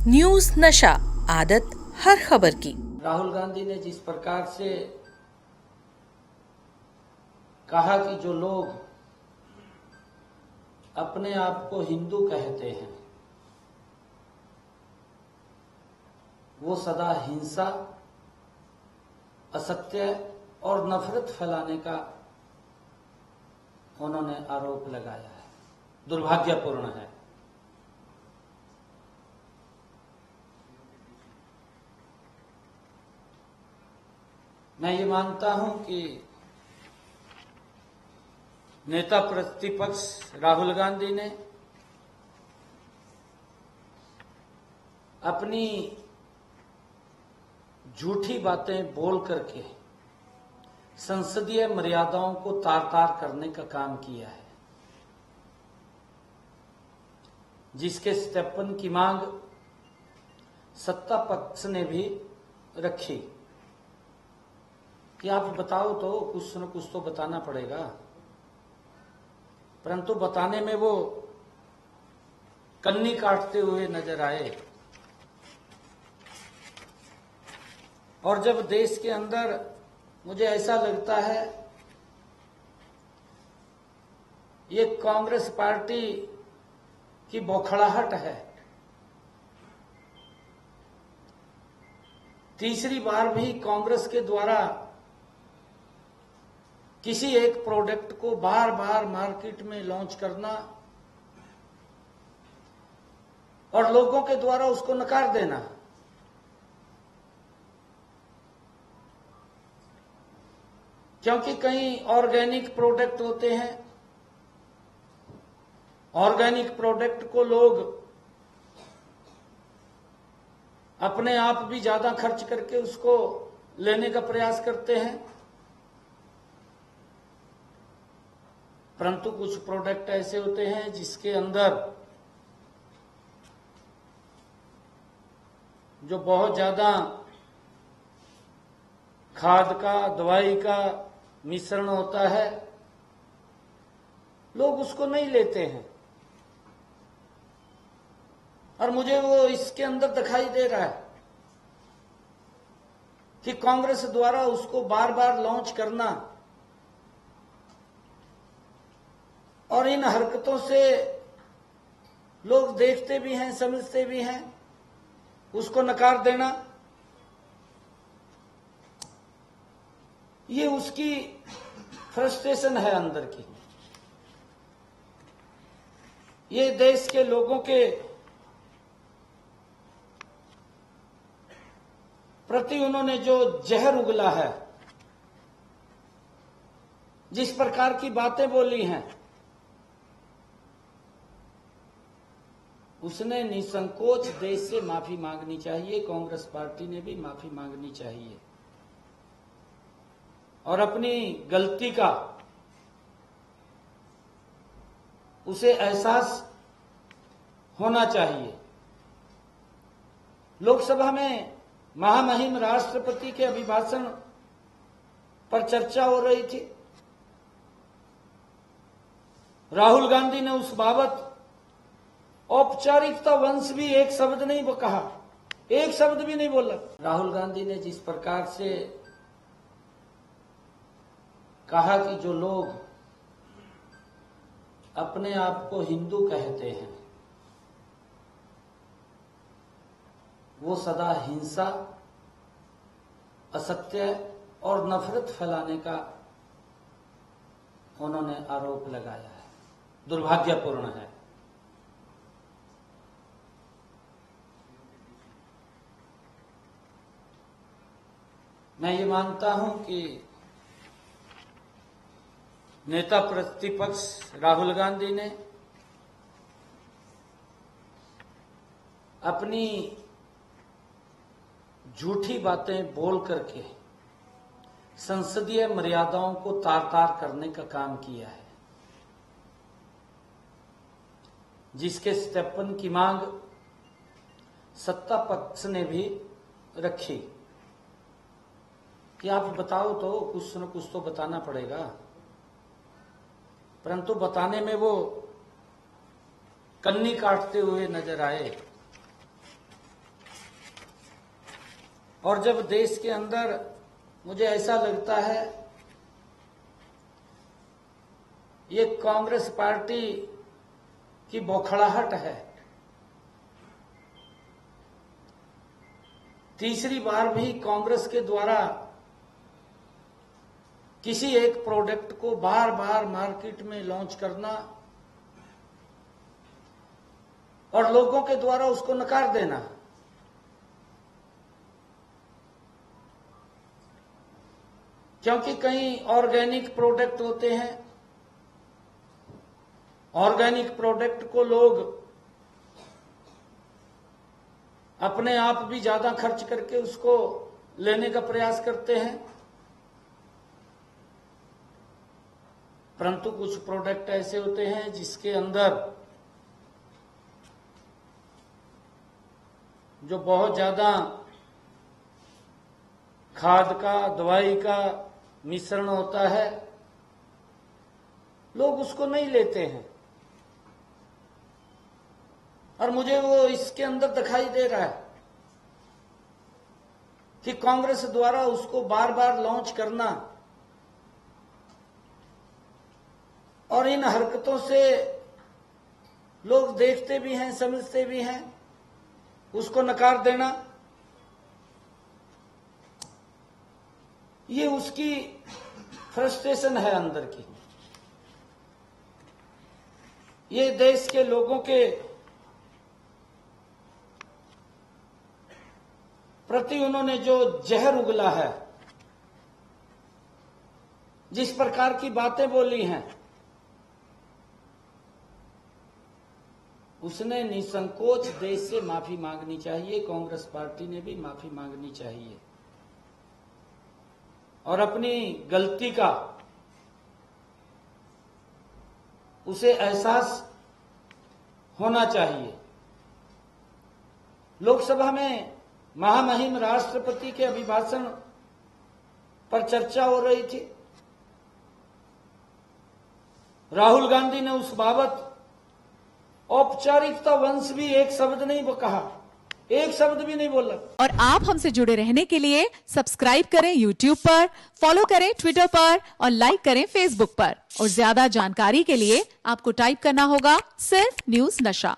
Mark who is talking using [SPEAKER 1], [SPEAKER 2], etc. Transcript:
[SPEAKER 1] News नशा, आदत हर खबर की।
[SPEAKER 2] राहुल गांधी ने जिस प्रकार से कहा कि जो लोग अपने आप को हिंदू कहते हैं वो सदा हिंसा, असत्य और नफरत फैलाने का उन्होंने आरोप लगाया है, दुर्भाग्यपूर्ण है। मैं ये मानता हूं कि नेता प्रतिपक्ष राहुल गांधी ने अपनी झूठी बातें बोल करके संसदीय मर्यादाओं को तार-तार करने का काम किया है, जिसके सत्यापन की मांग सत्ता पक्ष ने भी रखी कि आप बताओ तो, कुछ न कुछ तो बताना पड़ेगा। परंतु बताने में वो कन्नी काटते हुए नजर आए। और जब देश के अंदर मुझे ऐसा लगता है ये कांग्रेस पार्टी की बौखलाहट है, तीसरी बार भी कांग्रेस के द्वारा किसी एक प्रोडक्ट को बार बार मार्केट में लॉन्च करना और लोगों के द्वारा उसको नकार देना, क्योंकि कई ऑर्गेनिक प्रोडक्ट होते हैं, ऑर्गेनिक प्रोडक्ट को लोग अपने आप भी ज्यादा खर्च करके उसको लेने का प्रयास करते हैं। परंतु कुछ प्रोडक्ट ऐसे होते हैं जिसके अंदर जो बहुत ज्यादा खाद का, दवाई का मिश्रण होता है, लोग उसको नहीं लेते हैं। और मुझे वो इसके अंदर दिखाई दे रहा है कि कांग्रेस द्वारा उसको बार बार लॉन्च करना और इन हरकतों से लोग देखते भी हैं, समझते भी हैं, उसको नकार देना, ये उसकी फ्रस्ट्रेशन है अंदर की। ये देश के लोगों के प्रति उन्होंने जो जहर उगला है, जिस प्रकार की बातें बोली हैं, उसने निसंकोच देश से माफी मांगनी चाहिए। कांग्रेस पार्टी ने भी माफी मांगनी चाहिए और अपनी गलती का उसे एहसास होना चाहिए। लोकसभा में महामहिम राष्ट्रपति के अभिभाषण पर चर्चा हो रही थी। राहुल गांधी ने उस बाबत औपचारिकता वंश भी एक शब्द नहीं कहा, एक शब्द भी नहीं बोला। राहुल गांधी ने जिस प्रकार से कहा कि जो लोग अपने आप को हिंदू कहते हैं वो सदा हिंसा, असत्य और नफरत फैलाने का उन्होंने आरोप लगाया है, दुर्भाग्यपूर्ण है। मैं ये मानता हूं कि नेता प्रतिपक्ष राहुल गांधी ने अपनी झूठी बातें बोल करके संसदीय मर्यादाओं को तार-तार करने का काम किया है, जिसके सत्यापन की मांग सत्ता पक्ष ने भी रखी कि आप बताओ तो, कुछ न कुछ तो बताना पड़ेगा। परंतु बताने में वो कन्नी काटते हुए नजर आए। और जब देश के अंदर मुझे ऐसा लगता है ये कांग्रेस पार्टी की बौखलाहट है, तीसरी बार भी कांग्रेस के द्वारा किसी एक प्रोडक्ट को बार बार मार्केट में लॉन्च करना और लोगों के द्वारा उसको नकार देना, क्योंकि कई ऑर्गेनिक प्रोडक्ट होते हैं, ऑर्गेनिक प्रोडक्ट को लोग अपने आप भी ज्यादा खर्च करके उसको लेने का प्रयास करते हैं, परंतु कुछ प्रोडक्ट ऐसे होते हैं जिसके अंदर जो बहुत ज्यादा खाद का, दवाई का मिश्रण होता है, लोग उसको नहीं लेते हैं। और मुझे वो इसके अंदर दिखाई दे रहा है कि कांग्रेस द्वारा उसको बार बार लॉन्च करना और इन हरकतों से लोग देखते भी हैं, समझते भी हैं, उसको नकार देना, ये उसकी फ्रस्ट्रेशन है अंदर की। ये देश के लोगों के प्रति उन्होंने जो जहर उगला है, जिस प्रकार की बातें बोली हैं, उसने निसंकोच देश से माफी मांगनी चाहिए। कांग्रेस पार्टी ने भी माफी मांगनी चाहिए और अपनी गलती का उसे एहसास होना चाहिए। लोकसभा में महामहिम राष्ट्रपति के अभिभाषण पर चर्चा हो रही थी। राहुल गांधी ने उस बाबत औपचारिकता वंश भी एक शब्द नहीं कहा, एक शब्द भी नहीं बोला।
[SPEAKER 3] और आप हमसे जुड़े रहने के लिए सब्सक्राइब करें YouTube पर, फॉलो करें Twitter पर और लाइक करें Facebook पर। और ज्यादा जानकारी के लिए आपको टाइप करना होगा सिर्फ न्यूज नशा।